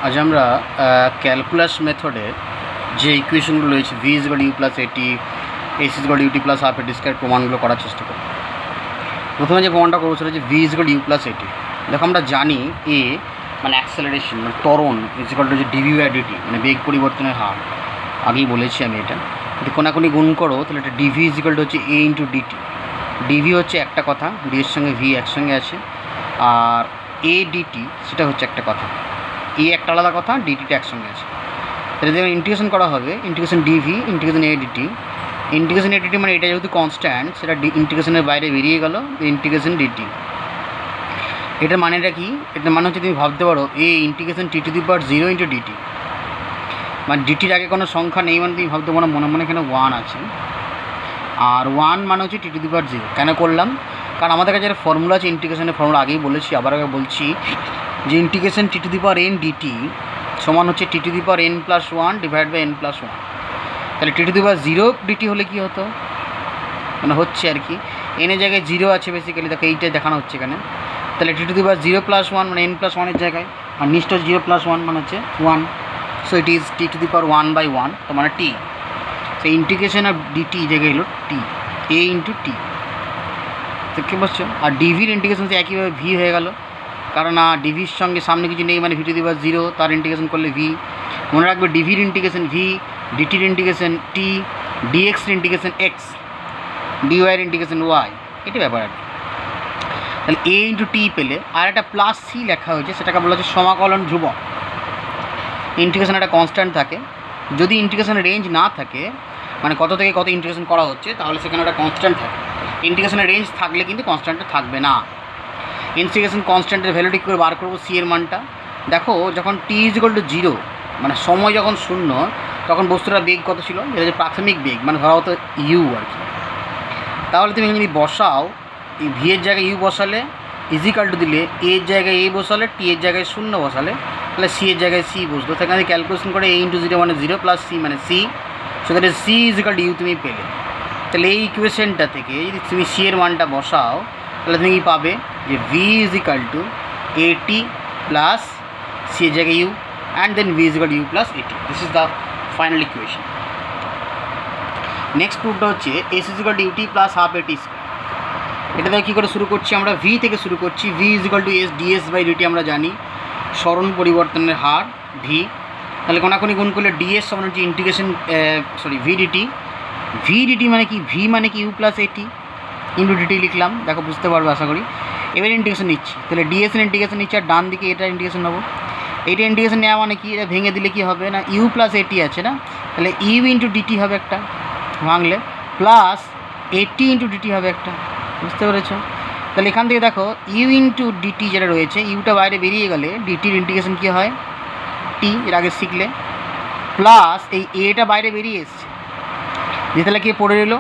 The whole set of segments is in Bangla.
আজ আমরা ক্যালকুলাস মেথডের যে ইকুয়েশনগুলো রয়েছে v is equal u plus a t, s is equal u t plus half a t square প্রমাণগুলো করার চেষ্টা করব। প্রথমে যে প্রমাণটা করবো সেটা হচ্ছে v is equal u plus a t. দেখো আমরা জানি এ মানে অ্যাক্সেলারেশন মানে ত্বরণ ইজ ইকুয়াল টু যে ডিভি বাই ডিটি মানে বেগ পরিবর্তনের হার। আগেই বলেছি আমি এটা, যদি কোনাকুনি গুণ করো তাহলে এটা ডিভি ইজ ইকুয়াল টু হচ্ছে এ ইন্টু ডিটি। ডিভি হচ্ছে একটা কথা, ডি এর সঙ্গে ভি একসঙ্গে আছে, আর এ ডিটি সেটা হচ্ছে একটা কথা। এ একটা আলাদা কথা, ডিটিটা একসঙ্গে আছে। তাহলে যখন ইন্টিগ্রেশন করা হবে ইন্টিগ্রেশন ডিভি ইন্টিগ্রেশন এ ডিটি, ইন্টিগ্রেশন এ ডিটি মানে এটা যেহেতু কনস্ট্যান্ট সেটা ইন্টিগ্রেশনের বাইরে বেরিয়ে গেল ইন্টিগ্রেশন ডিটি। এটার মানেটা কি? এটার মানে হচ্ছে তুমি ভাবতে পারো এ integration t to the power 0 into d t, মানে ডিটির আগে কোনো সংখ্যা নেই, মানে তুমি ভাবতে পারো মনে মনে এখানে 1 আছে, আর 1 মানে হচ্ছে টি টু দি পাওয়ার 0। কেন করলাম? কারণ আমাদের কাছে একটা ফর্মুলা আছে, ইন্টিগ্রেশনের ফর্মুলা আগেই বলেছি, আবার আগে বলছি যে integration t to the power n d t সমান হচ্ছে t to the power n plus 1 divide by n plus 1। তাহলে টি টু দি পাওয়ার 0 ডিটি হলে কী হতো, মানে হচ্ছে আর কি এনের জায়গায় 0 আছে বেসিক্যালি, দেখো এইটা দেখানো হচ্ছে এখানে। তাহলে টি টু দি পাওয়ার 0 প্লাস 1 মানে এন প্লাস 1-এর জায়গায়, আর নিচটা 0 প্লাস 1 মানে হচ্ছে 1, so it is t to the power 1/1, তো মানে টি। সেই ইন্টিগ্রেশন অফ ডিটি জায়গায় হলো টি, এ ইন্টু টি, দেখতে পাচ্ছ। আর ডিভির ইন্টিগ্রেশন একইভাবে ভি হয়ে গেল, কারণ ডিভির সঙ্গে সামনে কিছু নেই, মানে ভি টু দি পাওয়ার 0, তার ইন্টিগ্রেশন করলে ভি। মনে রাখবে ডিভির ইন্টিগ্রেশন ভি, ডিটির ইন্টিগ্রেশন টি, ডিএক্সের ইন্টিগ্রেশন এক্স, ডিওয়াইয়ের ইন্টিগ্রেশন ওয়াই, এটা ব্যাপার আর কি। তাহলে এ ইন্টু টি পেলে আর একটা প্লাস সি লেখা হয়েছে, সেটাকে বলা হচ্ছে সমাকলন ধ্রুবক। ইন্টিগ্রেশন একটা কনস্ট্যান্ট থাকে, যদি ইন্টিগ্রেশনের রেঞ্জ না থাকে মানে কত থেকে কত ইন্টিগ্রেশন করা হচ্ছে, তাহলে সেখানে একটা কনস্ট্যান্ট থাকে। ইন্টিগ্রেশনের রেঞ্জ থাকলে কিন্তু কনস্ট্যান্টটা থাকবে না। ইন্টিগ্রেশন কনস্ট্যান্টের ভ্যালুটি করে বার করবো সি এর মানটা। দেখো যখন টি ইজ ইকুয়াল টু 0 মানে সময় যখন শূন্য, তখন বস্তুটার বেগ কত ছিল, এটা হচ্ছে প্রাথমিক বেগ, মানে ধরা হতো ইউ আর কি। তাহলে তুমি যদি বসাও এই ভি এর জায়গায় ইউ বসালে ইজিক্যাল টু দিলে এ এর জায়গায় এ বসালে, টি এর জায়গায় 0 বসালে, তাহলে সি এর জায়গায় সি বসলো। সেখানে ক্যালকুলেশন করে এ ইন্টু 0 মানে 0 প্লাস সি মানে সি, সেখানে সি ইজিক্যাল টু ইউ তুমি পেলে। তাহলে এই ইকুয়েশনটা থেকে যদি তুমি সি এর মানটা বসাও তাহলে তুমি কি পাবে যে v is equal to a t plus C এর জায়গায় u, and then v is equal to u plus a t. This is the final equation. Next প্রুফটা হচ্ছে s equal to UT plus half a t square. এটা থেকে কী করে শুরু করছি আমরা, ভি থেকে শুরু করছি। V is equal to S DS by DT আমরা জানি, সরণ পরিবর্তনের হার ভি। তাহলে কোনাকুনি গুণ করলে ডিএস সমান হচ্ছে integration V DT. V DT মানে কি, ভি মানে কি U plus AT into DT লিখলাম, দেখো বুঝতে পারবে আশা করি। এবার ইন্টিগ্রেশন নিচ্ছি, তাহলে ডিএস এর ইন্টিগ্রেশন নিচ্ছি, আর ডান দিকে এটা ইন্টিগ্রেশন নেবো। এইটা ইন্টিগ্রেশন নেওয়া মানে কি, এটা ভেঙে দিলে কি হবে না, ইউ প্লাস এটি আছে না, তাহলে ইউ ইন্টু ডিটি হবে একটা ভাঙলে, প্লাস এটি ইন্টু ডিটি হবে একটা, বুঝতে পেরেছ? তাহলে এখান থেকে দেখো ইউ ইন্টু ডিটি যেটা রয়েছে, ইউটা বাইরে বেরিয়ে গেলে ডিটির ইন্টিগ্রেশন কী হয়, টি, এর আগে শিখলে, প্লাস এই এটা বাইরে বেরিয়ে এসছে, যে তাহলে কে পড়ে এলো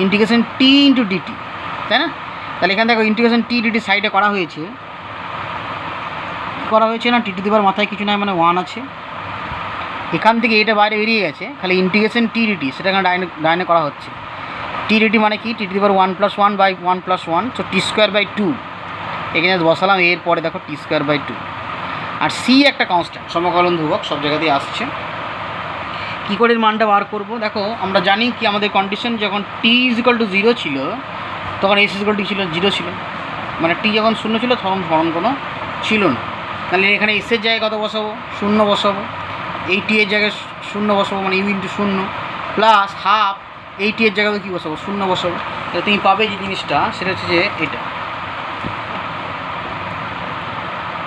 ইন্টিগ্রেশন টি ইন্টু ডিটি, তাই না? তাহলে এখান থেকে ইন্টিগ্রেশন টি ডিটি সাইডে করা হয়েছে না, টি টু দি পাওয়ার মাথায় কিছু নাই মানে 1 আছে। এখান থেকে এটা বাইরে বেরিয়ে গেছে, খালি ইন্টিগ্রেশন টি ডিটি সেটা এখানে ডাইনে করা হচ্ছে। টি ডিটি মানে কি, t to the power 1 + 1 by 1 + 1, so t square by 2 এখানে বসালাম, এরপরে দেখো টি স্কোয়ার বাই 2। আর সি একটা কনস্ট্যান্ট, সমকলন ধ্রুবক, সব জায়গাতেই আসছে। কী করে এর মানটা বার করবো? দেখো আমরা জানি কি আমাদের কন্ডিশন, যখন টি ইজ ইকুয়াল টু 0 ছিল তখন এস ইজ ইকুয়াল টু ছিল 0 ছিল, মানে টি যখন 0 ছিল তখন ফরণ কোনো ছিল না। তাহলে এখানে এসের জায়গায় কত বসাবো, 0 বসাবো, এই টি এর জায়গায় 0 বসাবো মানে ইউ ইন্টু 0, প্লাস হাফ এই টি এর জায়গায় কী বসাবো, 0 বসাবো। তাহলে তুমি পাবে যে জিনিসটা সেটা হচ্ছে যে এটা,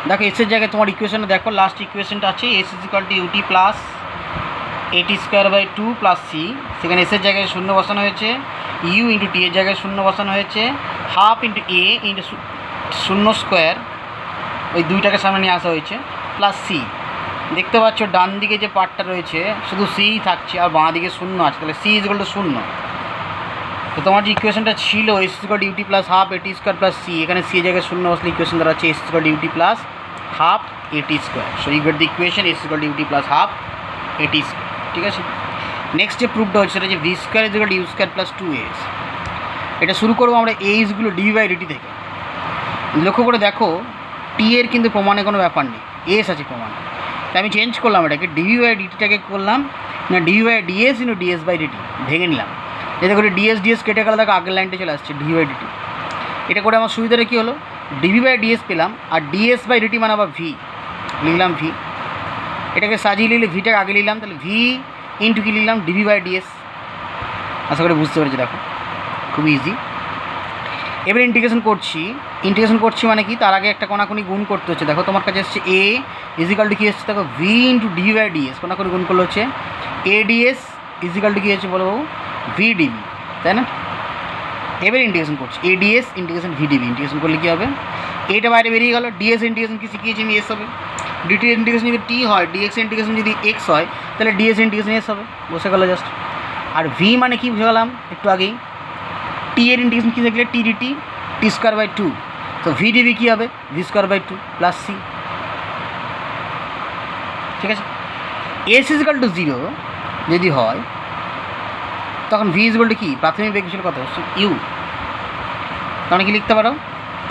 দেখো এসের জায়গায় তোমার ইকুয়েশনে দেখো লাস্ট ইকুয়েশনটা আছে S is equal to UT plus AT square by 2 plus C. সেখানে এসের জায়গায় 0 বসানো হয়েছে, ইউ ইন্টু টি এর জায়গায় 0 বসানো হয়েছে, হাফ ইন্টু এ ইন্টু 0 স্কোয়ার, ওই দুইটাকে সামনে নিয়ে আসা হয়েছে, প্লাস সি। দেখতে পাচ্ছ ডান দিকে যে পার্টটা রয়েছে শুধু সিই থাকছে, আর বাঁ দিকে 0 আছে, তাহলে সি ইজ ইকুয়াল টু 0। তো তোমার যে ইকুয়েশনটা ছিল s is equal to UT plus half a t square plus c, এখানে সি এর জায়গায় 0 বসলে ইকুয়েশন দ্বারা হচ্ছে s is equal to UT plus half a t square. So you get the equation s is equal to UT plus half a t square, ঠিক আছে? নেক্সট যে প্রুফটা হচ্ছে সেটা যে v square is equal to u square plus 2as। এটা শুরু করবো আমরা এইসগুলো ডিভি বাই ডিটি থেকে। লক্ষ্য করে দেখো টি এর কিন্তু প্রমাণে কোনো ব্যাপার নেই, এস আছে প্রমাণে। তাই আমি চেঞ্জ করলাম এটাকে ডিভি বাই ডিটিটাকে করলাম না DV by DS into DS by DT, ভেঙে নিলাম। এতে করে ডিএস ডিএস কেটে গেলে তাকে আগের লাইনটা চলে আসছে ডিভি বাই ডিটি। এটা করে আমার সুবিধাটা কী হলো, ডিভি বাই ডিএস পেলাম, আর ডিএস বাই ডিটি মানে আবার ভি, লিখলাম ভি। এটাকে সাজিয়ে নিলে ভিটাকে আগে নিলাম, তাহলে ভি ইন্টু কী লিখলাম ডিভি বাই ডিএস। আশা করি বুঝতে পেরেছি, দেখো খুব ইজি। এবার ইন্টিগ্রেশন করছি মানে কি, তার আগে একটা কোনাকুনি গুণ করতে হচ্ছে। দেখো তোমার কাছে এসছে এ ইজিক্যাল টু কী এসছে, দেখো v into d v by d s, কোনাকুনি গুণ করলে হচ্ছে এ ডিএস ইজিক্যাল টু কী হচ্ছে বলো ভি ডিভি, তাই না? এবার ইন্টিগ্রেশন করছি a d s integration v d v. Integration করলে কী হবে, এটা বাইরে বেরিয়ে গেল, ডিএস ইন্টিগ্রেশন কি শিখিয়েছি আমি এস হবে, ডিটি ইন্টিগ্রেশন যদি টি হয়, ডিএক্স ইন্টিগ্রেশন যদি এক্স হয়, তাহলে ডিএস ইন্টিগ্রেশন এস হবে, বসে গেলো জাস্ট। আর ভি মানে কি বুঝে গেলাম একটু আগেই, টি এর ইন্টিগ্রেশন কী দেখলে t d t t square by two, তো ভি ডিভি কী হবে v square by two plus c, ঠিক আছে? এস ইজিক্যাল টু 0 যদি হয় তখন ভি ইজিক্যাল টু কী, প্রাথমিক বেগ বিষয়ের কথা ইউ, তাহলে কি লিখতে পারো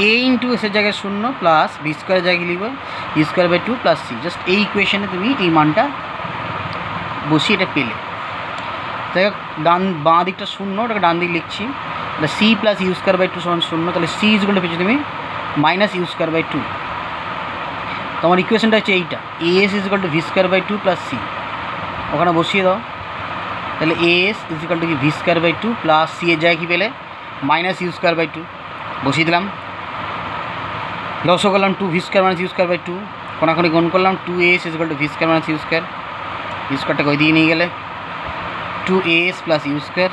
এ ইন্টু এসের জায়গায় 0 প্লাস ভি স্কোয়ারের জায়গায় লিখবে V square by two plus C. Just এই ইকুয়েশনে তুমি এই মানটা বসিয়ে এটা পেলে। তাই বাঁ দিকটা 0, ওটাকে ডান দিক লিখছি, তাহলে C plus you square by two সমান 0, তাহলে সি ইজিক্যাল টু পেয়েছি তুমি minus U square by two. তোমার ইকুয়েশনটা হচ্ছে এইটা, S equal to V square by two plus C, ওখানে বসিয়ে দাও। তাহলে এস ইজিক্যাল টু কি V square by two plus C এর জায়গায় কী পেলে minus U square by two, বসিয়ে দিলাম। লসও করলাম 2 V square minus U square by two, কোনাকুনি গুণ করলাম 2as is equal to V square minus u স্কোয়ারটাকে ওই দিকে নিয়ে গেলে 2as plus you square,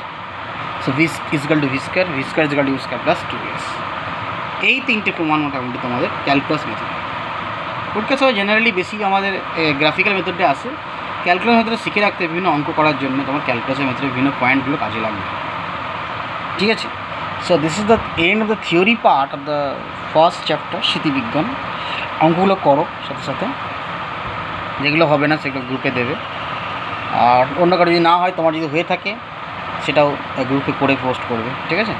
so v is equal to V square is equal to u square plus 2as। এই তিনটে প্রমাণ মোটামুটি তোমাদের ক্যালকুলাস মেথড। ওটকে সবাই জেনারেলি বেশি আমাদের গ্রাফিক্যাল মেথডে আসে, ক্যালকুলাস মেথডে শিখে রাখতে বিভিন্ন অঙ্ক করার জন্য তোমার ক্যালকুলাসের মেথডের বিভিন্ন পয়েন্টগুলো কাজে লাগবে, ঠিক আছে? So this is the end of the theory part of the first chapter স্মৃতিবিজ্ঞান। অঙ্কগুলো করো সাথে সাথে, যেগুলো হবে না সেগুলো গ্রুপে দেবে, আর অন্য কারো যদি না হয়, তোমার যদি হয়ে থাকে সেটাও গ্রুপে করে পোস্ট করবে, ঠিক আছে?